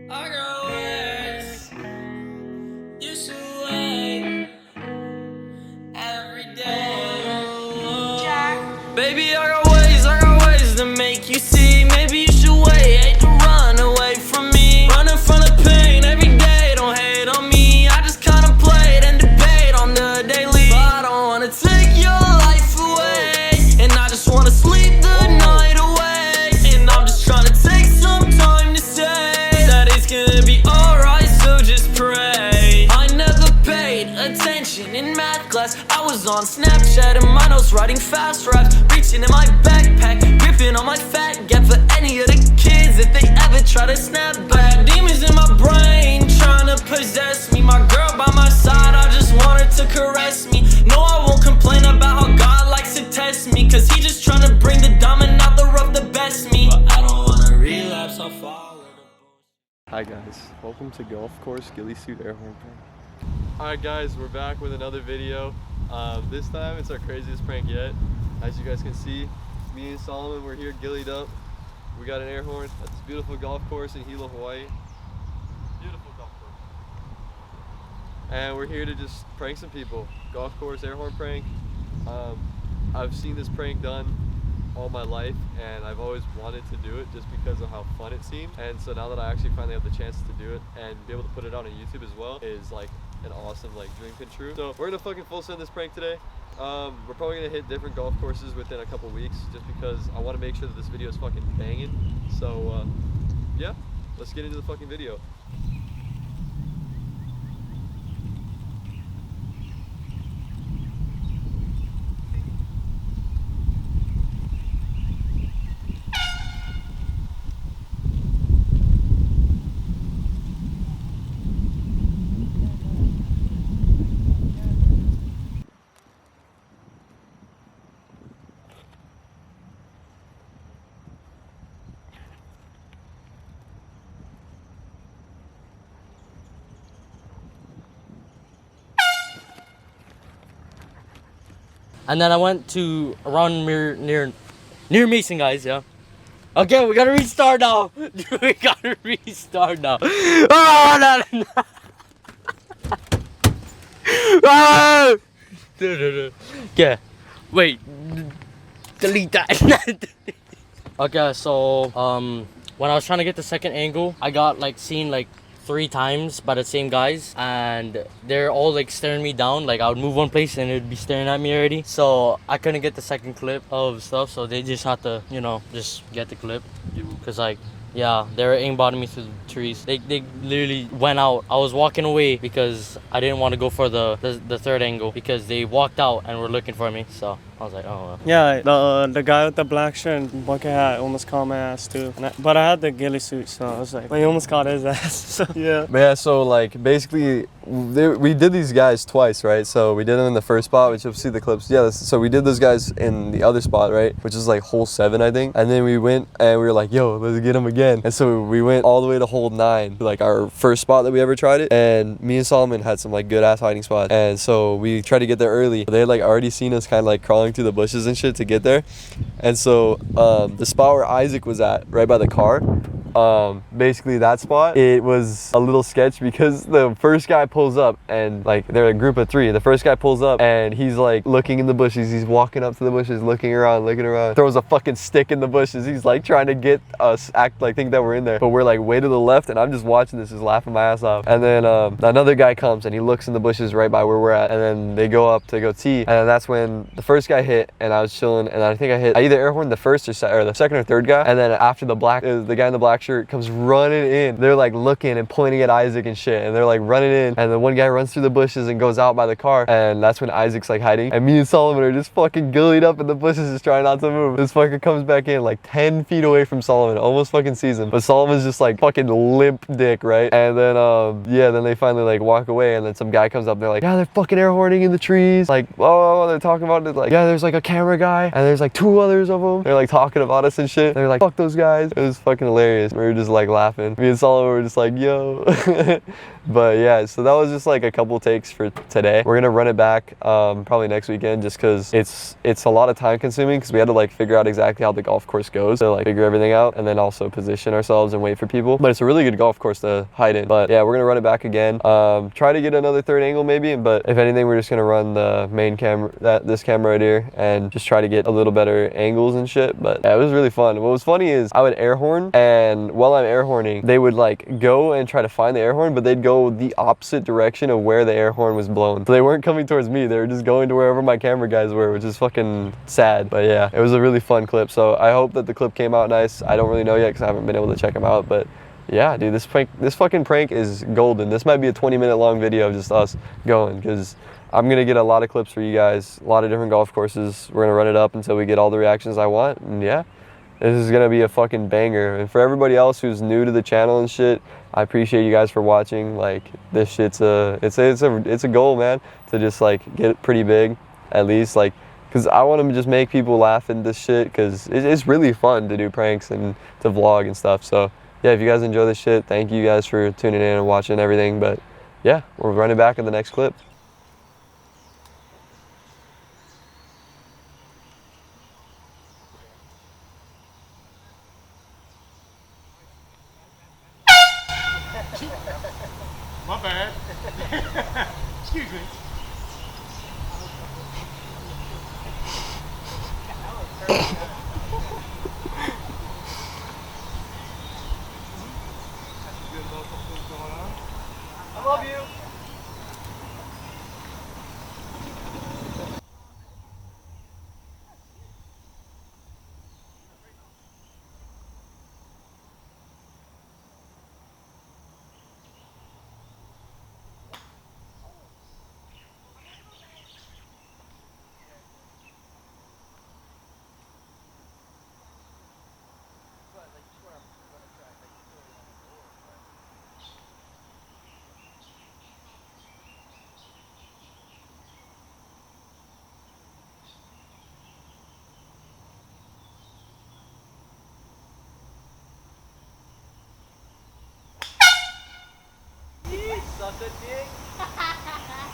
I got ways, used to wait every day. Jack. Baby, I got ways to make you see. Maybe you should wait, hate to run away from me. Running from the pain every day, don't hate on me. I just contemplate and debate on the daily. But I don't wanna take your life away, and I just wanna sleep the night away. And I'm just trying to take some time to say that it's gonna be alright, so just pray. I never paid attention in math class. I was on Snapchat and my notes writing fast raps, reaching in my backpack, gripping on my fat gap for any of the kids if they ever try to snap back. Demons in my brain trying to possess me. My girl by my side, I just want her to caress me. No, I won't complain about how God likes to test me, cause he just trying to bring the diamond out the rough, the best me. But I don't wanna relapse, I'll follow the bullshit. Hi guys, welcome to Golf Course Ghillie Suit Air Horn Prank. Alright guys, we're back with another video. This time it's our craziest prank yet. As you guys can see, me and Solomon, we're here ghillied up. We got an air horn at this beautiful golf course in Hilo, Hawaii. Beautiful golf course. And we're here to just prank some people. Golf course air horn prank. I've seen this prank done all my life, and I've always wanted to do it just because of how fun it seemed. And so now that I actually finally have the chance to do it and be able to put it out on YouTube as well is like an awesome dream come true. So we're gonna fucking full send this prank today. We're probably gonna hit different golf courses within a couple weeks just because I want to make sure that this video is fucking banging. So yeah, let's get into the fucking video. And then I went to around near Mason, guys. Yeah. Okay, we gotta restart now. We gotta restart now. Oh no! Oh! Yeah. Wait. Delete that. Okay, so when I was trying to get the second angle, I got seen 3 times by the same guys, and they're all staring me down. I would move one place and it'd be staring at me already, so I couldn't get the second clip of stuff, so they just had to just get the clip, because yeah, they were aimbotting me through the trees. They literally went out. I was walking away because I didn't want to go for the third angle, because they walked out and were looking for me, so I was like, oh well. Yeah, the guy with the black shirt and bucket hat almost caught my ass too. But I had the ghillie suit, so I was like, he almost caught his ass. So yeah. But yeah, so basically we did these guys twice, right? So we did them in the first spot, which you'll see the clips. Yeah, so we did those guys in the other spot, right? Which is hole 7, I think. And then we went and we were like, yo, let's get them again. And so we went all the way to hole 9, our first spot that we ever tried it. And me and Solomon had some good ass hiding spots. And so we tried to get there early. They had already seen us kind of crawling through the bushes and shit to get there. And so the spot where Isaac was at, right by the car, basically that spot, it was a little sketch because the first guy pulls up, and they're a group of 3. The first guy pulls up and he's looking in the bushes. He's walking up to the bushes, looking around, throws a fucking stick in the bushes. He's trying to get us think that we're in there, but we're way to the left, and I'm just watching this, just laughing my ass off. And then another guy comes and he looks in the bushes right by where we're at, and then they go up to go tee, and then that's when the first guy hit, and I was chilling, and I think I either air horned the first or the second or third guy, and then after the guy in the black shirt comes running in. They're looking and pointing at Isaac and shit, and they're running in, and the one guy runs through the bushes and goes out by the car, and that's when Isaac's hiding, and me and Solomon are just fucking ghillied up in the bushes, just trying not to move. This fucker comes back in 10 feet away from Solomon, almost fucking sees him, but Solomon's just fucking limp dick, right? And then yeah, then they finally walk away, and then some guy comes up and they're yeah, they're fucking air horning in the trees, oh, they're talking about it, yeah, there's a camera guy and there's 2 others of them, they're talking about us and shit. They're fuck those guys. It was fucking hilarious. hilarious. We were just like laughing. Me and Solomon were just like, yo. But yeah, so that was just like a couple takes for today. We're gonna run it back probably next weekend, just because it's a lot of time consuming, because we had to like figure out exactly how the golf course goes to like figure everything out, and then also position ourselves and wait for people. But it's a really good golf course to hide in. But yeah, we're gonna run it back again. Try to get another third angle maybe, but if anything, we're just gonna run the main camera, this camera right here, and just try to get a little better angles and shit. But yeah, it was really fun. What was funny is I would air horn, and while I'm air horning, they would like go and try to find the air horn, but they'd go the opposite direction of where the air horn was blown. So they weren't coming towards me, they were just going to wherever my camera guys were, which is fucking sad. But yeah, it was a really fun clip. So I hope that the clip came out nice. I don't really know yet because I haven't been able to check them out, but yeah, dude, this fucking prank is golden. This might be a 20-minute long video of just us going, because I'm gonna get a lot of clips for you guys, a lot of different golf courses. We're gonna run it up until we get all the reactions I want, and yeah, this is gonna be a fucking banger. And for everybody else who's new to the channel and shit, I appreciate you guys for watching. Like, this shit's it's a goal, man, to just like get pretty big, at least, like, because I want to just make people laugh in this shit, because it's really fun to do pranks and to vlog and stuff. So yeah, if you guys enjoy this shit, thank you guys for tuning in and watching everything. But yeah, we're running back in the next clip. My bad. Excuse me. I love you. Suck a dick.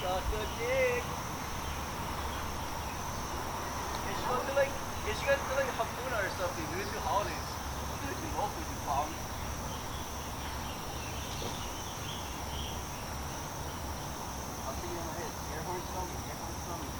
Suck a dick. You should go to like Hapuna or something. Do it to holidays. Do it to local, you clown. I'll see you in my head. Air horns coming. Air horns coming.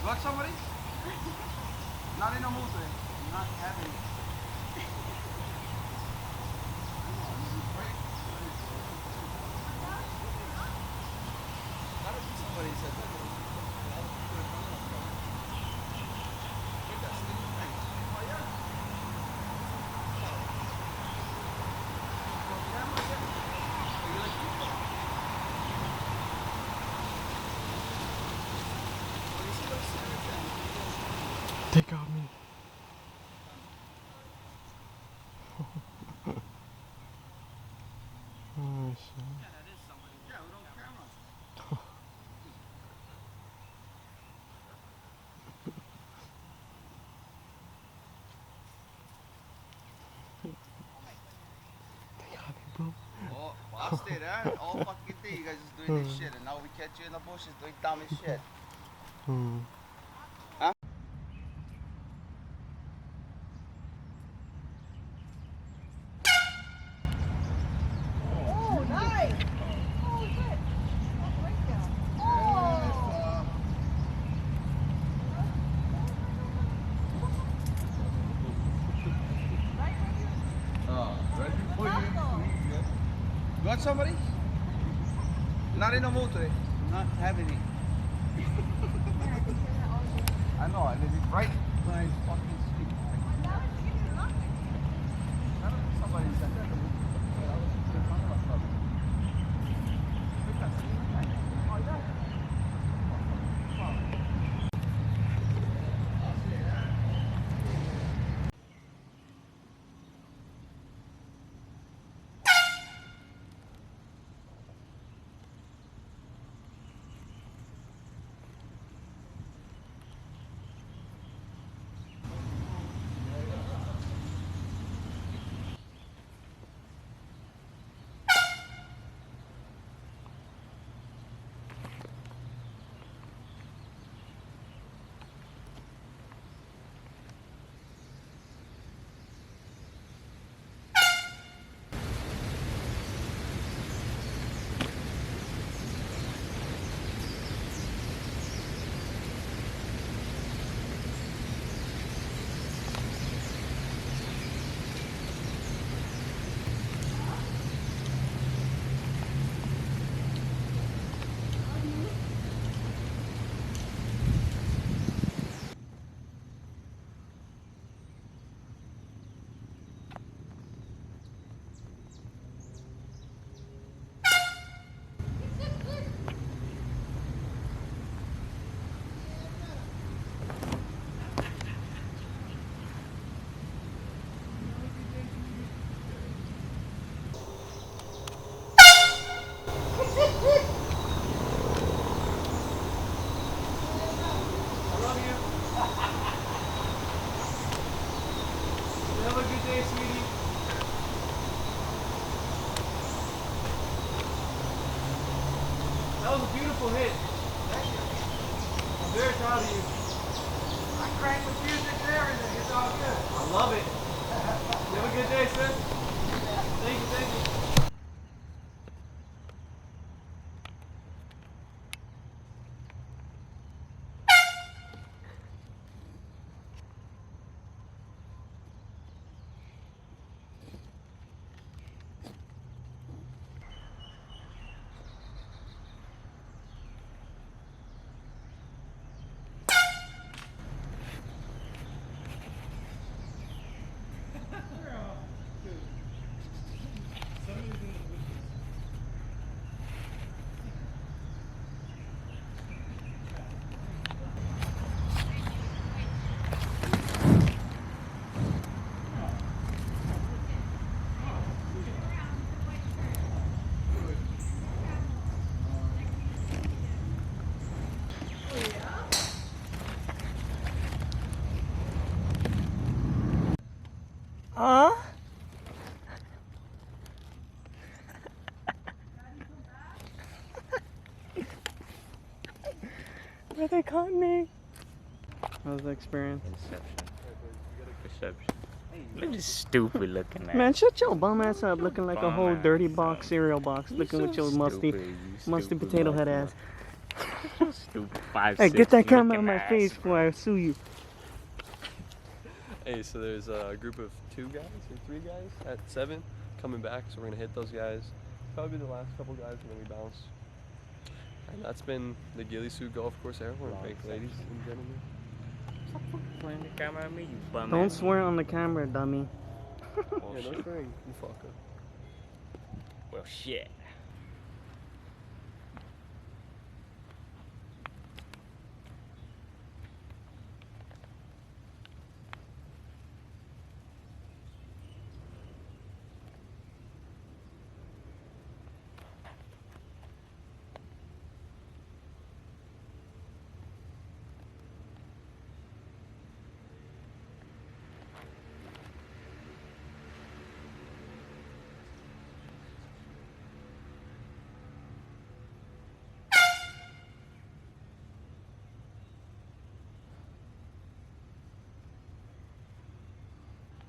Got somebody? Not in a mood today. Not having it. Somebody said that. They got me. Oh, shit. Oh, well, I'll stay there all fucking day. You guys just doing this shit, and now we catch you in the bushes doing dumb as shit. Huh? Oh, nice! Oh, good. Oh, great job. Oh! Got somebody? Not in the mood today. Not having it. I know, and it's right when I fucking sleep. Somebody said that. Have a good day, sweetie. That was a beautiful hit. Thank you. I'm very proud of you. I crank with music and everything. It's all good. I love it. You have a good day, sir. Thank you, thank you. Where they caught me? How was the experience? Perception. Look at stupid looking at. Man, shut your bum ass up looking like a Bum whole ass dirty up. box, cereal box, looking with your musty Stupid, you musty stupid potato head motherfucker. ass. Stupid 5, Hey, 6 get that camera looking on my ass, face bro. before I sue you. Hey, so there's a group of 2 guys or 3 guys at 7 coming back, so we're gonna hit those guys. Probably the last couple guys, and then we bounce. And that's been the Ghillie Suit Golf Course Airborne break, ladies and gentlemen. Pointing the camera at me, you bum Don't ass. swear on the camera, dummy. Yeah, no swearing, you fucker. Well, shit.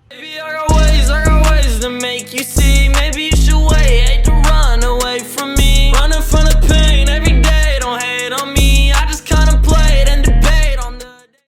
Baby, I got ways to make you